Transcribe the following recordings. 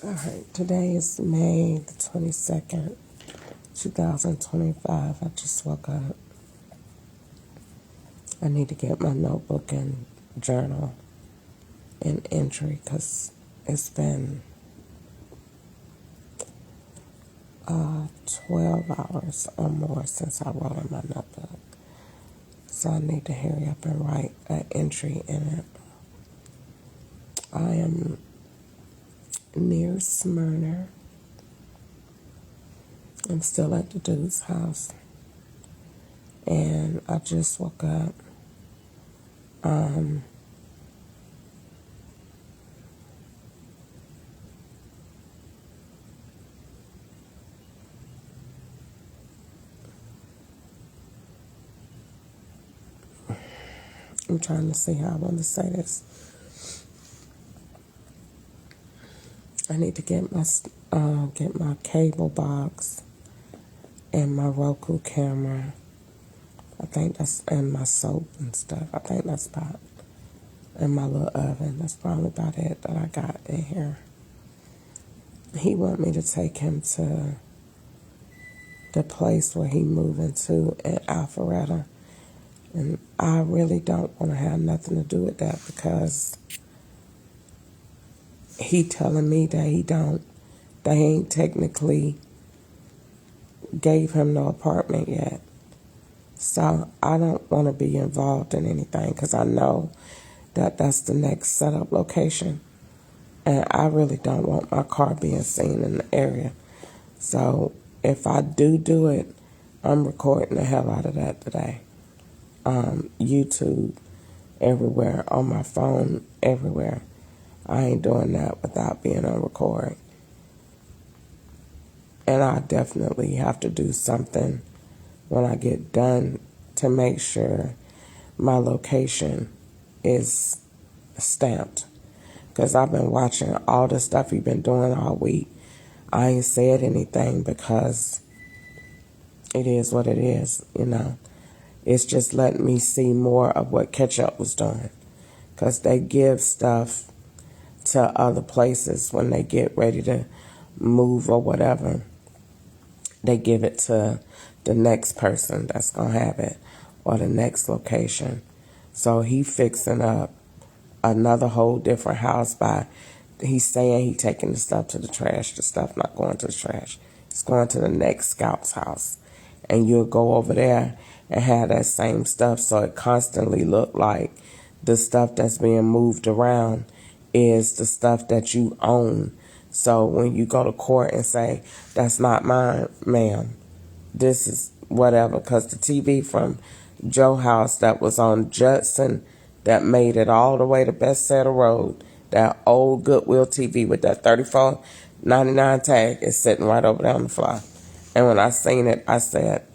Alright, today is May the 22nd, 2025. I just woke up. I need to get my notebook and journal and entry because it's been 12 hours or more since I wrote in my notebook. So I need to hurry up and write an entry in it. I am near Smyrna. I'm still at the dude's house. And I just woke up. I'm trying to see how I want to say this. I need to get my cable box and my Roku camera. I think that's, and my soap and stuff. I think that's about, and my little oven. That's probably about it that I got in here. He want me to take him to the place where he moving to in Alpharetta. And I really don't want to have nothing to do with that because he telling me that they ain't technically gave him no apartment yet. So I don't want to be involved in anything because I know that that's the next setup location. And I really don't want my car being seen in the area. So if I do it, I'm recording the hell out of that today. YouTube, everywhere, on my phone, everywhere. I ain't doing that without being on record. And I definitely have to do something when I get done to make sure my location is stamped. Because I've been watching all the stuff he's been doing all week. I ain't said anything because it is what it is, you know. It's just letting me see more of what Ketchup was doing. Because they give stuff to other places when they get ready to move or whatever. They give it to the next person that's going to have it or the next location. So he fixing up another whole different house by, he's saying he taking the stuff to the trash. The stuff not going to the trash. It's going to the next scout's house. And you'll go over there and have that same stuff so it constantly look like the stuff that's being moved around is the stuff that you own. So when you go to court and say, that's not mine, ma'am, this is whatever, because the TV from Joe House that was on Judson that made it all the way to Bestseller Road, that old Goodwill TV with that $34.99 tag is sitting right over there on the floor. And when I seen it, I said,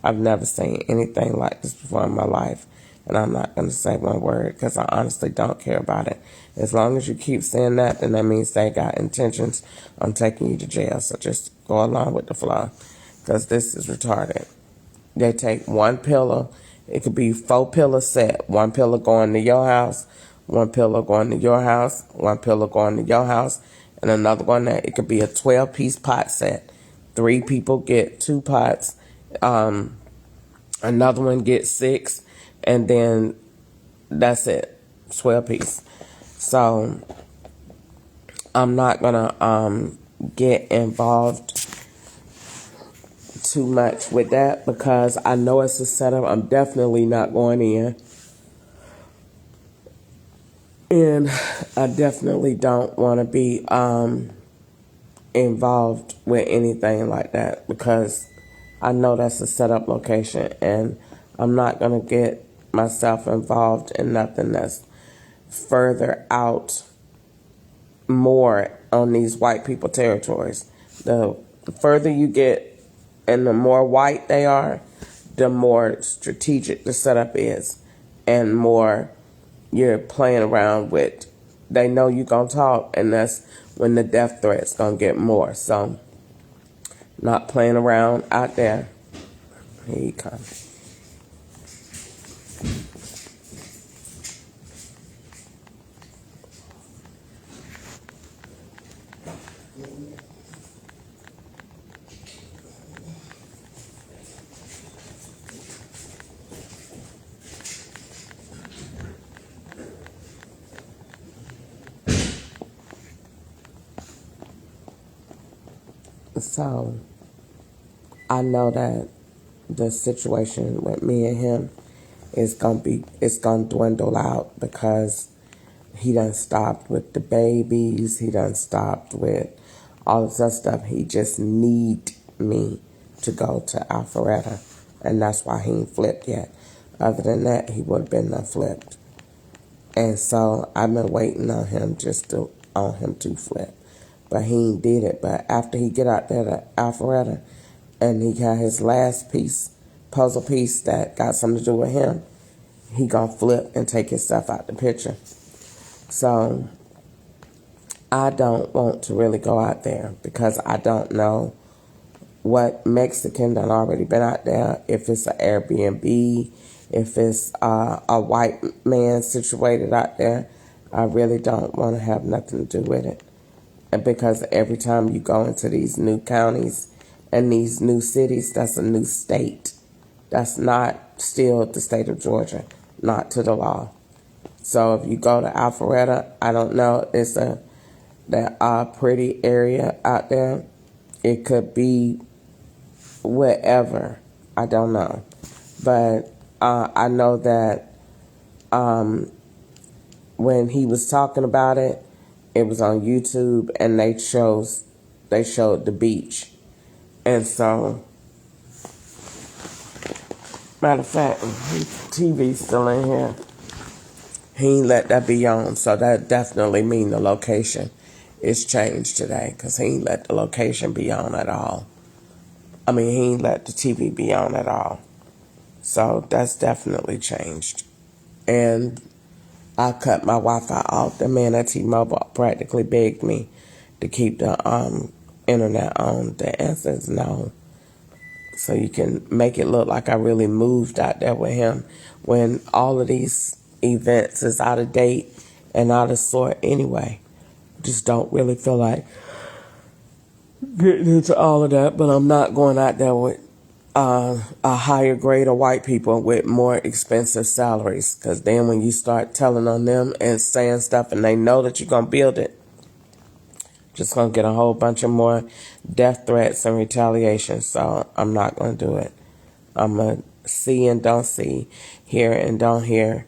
I've never seen anything like this before in my life. And I'm not going to say one word because I honestly don't care about it. As long as you keep saying that, then that means they got intentions on taking you to jail. So just go along with the flow because this is retarded. They take one pillow. It could be 4 pillow set. One pillow going to your house, one pillow going to your house, one pillow going to your house, and another one that it could be a 12-piece pot set. 3 people get 2 pots. Another one gets 6, and then that's it, 12-piece. So I'm not gonna get involved too much with that because I know it's a setup. I'm definitely not going in, and I definitely don't want to be involved with anything like that because I know that's a setup location, and I'm not going to get myself involved in nothing that's further out more on these white people territories. The further you get and the more white they are, the more strategic the setup is and more you're playing around with. They know you're going to talk, and that's when the death threat's going to get more. So, not playing around out there. Here he comes. So I know that the situation with me and him it's gonna dwindle out because he done stopped with the babies. He done stopped with all this other stuff. He just need me to go to Alpharetta, and that's why he ain't flipped yet. Other than that, he would have been flipped. And so I've been waiting on him to flip, but he ain't did it. But after he get out there to Alpharetta, and he got his last puzzle piece that got something to do with him, he gonna flip and take his stuff out the picture. So I don't want to really go out there because I don't know what Mexican done already been out there, if it's an Airbnb, if it's a white man situated out there. I really don't want to have nothing to do with it. And because every time you go into these new counties and these new cities, that's a new state. That's not still the state of Georgia, not to the law. So if you go to Alpharetta, I don't know, it's that pretty area out there. It could be wherever. I don't know. But I know that when he was talking about it, it was on YouTube and they showed the beach. And so, matter of fact, TV's still in here. He ain't let that be on, so that definitely mean the location is changed today, because he ain't let the location be on at all. I mean, he ain't let the TV be on at all. So that's definitely changed. And I cut my Wi-Fi off. The man at T-Mobile practically begged me to keep the internet on. The answer is no. So you can make it look like I really moved out there with him when all of these events is out of date and out of sort anyway. Just don't really feel like getting into all of that, but I'm not going out there with a higher grade of white people with more expensive salaries, because then when you start telling on them and saying stuff and they know that you're going to build it, just going to get a whole bunch of more death threats and retaliation. So I'm not going to do it. I'm going to see and don't see, hear and don't hear.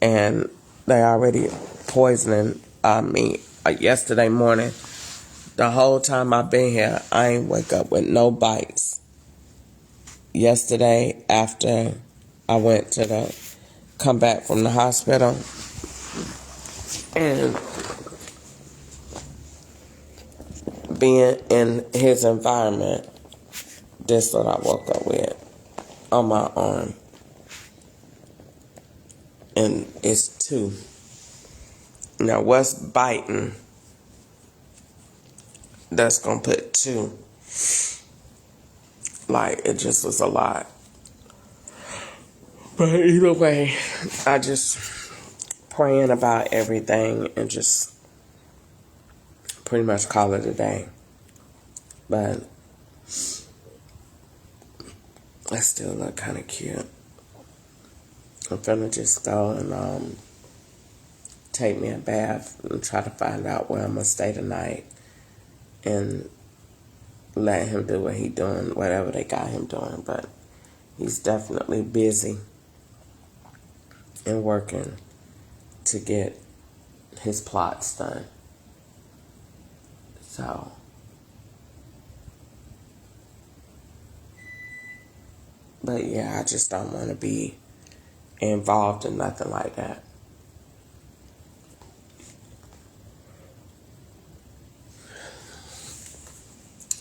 And they already poisoning me yesterday morning. The whole time I've been here, I ain't wake up with no bites. Yesterday, after I went to come back from the hospital, and being in his environment, this is what I woke up with on my arm. And it's 2. Now, what's biting? That's going to put 2. Like, it just was a lot. But either way, I just praying about everything and just pretty much call it a day. But I still look kind of cute. I'm finna just go and take me a bath and try to find out where I'm gonna stay tonight and let him do what he doing, whatever they got him doing. But he's definitely busy and working to get his plots done. So but yeah, I just don't want to be involved in nothing like that.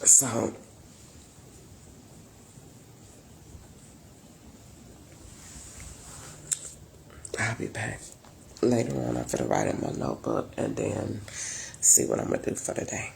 So I'll be back later on. I'm gonna write in my notebook and then see what I'm gonna do for the day.